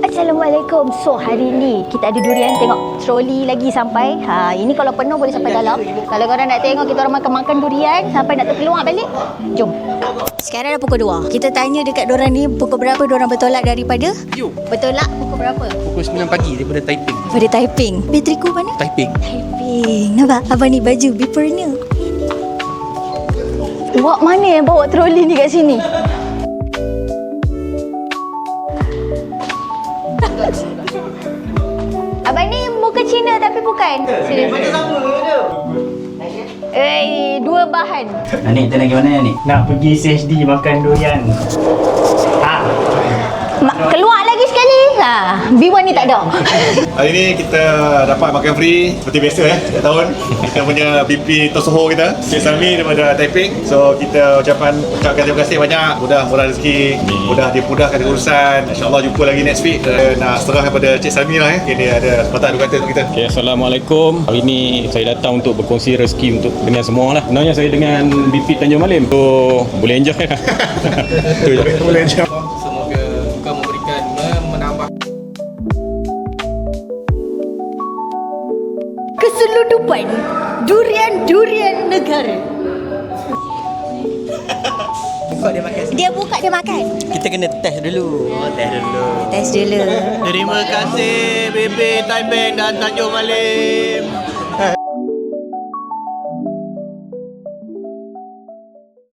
Assalamualaikum. So hari ni kita ada durian, tengok troli lagi sampai. Ini kalau penuh boleh sampai dalam. Kalau korang nak tengok kita orang makan durian sampai nak terkeluar balik, jom. Sekarang dah pukul 2. Kita tanya dekat dorang ni pukul berapa dorang bertolak daripada? Bertolak pukul berapa? Pukul 9 pagi daripada Taiping. Daripada Taiping. Bateriku mana? Taiping. Nampak? Abang ni baju beepernya. Wak mana yang bawa troli ni kat sini? Abang ni muka Cina tapi bukan. Macam sama je. Dua bahan. Anik, kita nak pergi mana ni? Nak pergi CHD makan durian. Keluar lagi sekali. B1 ni tak ada. Hari ni kita dapat makan free seperti biasa setiap tahun. Kita punya BP Tosoho kita, Cik Salmi daripada Taiping. So kita ucapkan terima kasih banyak. Mudah-mudah rezeki, mudah dimudahkan urusan. InsyaAllah jumpa lagi next week. Nak serah kepada Cik Salmi lah. Dia ada sepatah dua kata untuk kita. Okay, Assalamualaikum. Hari ni saya datang untuk berkongsi rezeki untuk dengan semua lah. Sebenarnya saya dengan BP Tanjung Malim. So boleh enjoy lah. Boleh enjoy. Semoga Tuhan memberikan menambah Keseludupan durian negara. Dia buka dia makan. Kita kena test dulu. Test dulu. Terima kasih BP Taiping dan Tanjung Malim.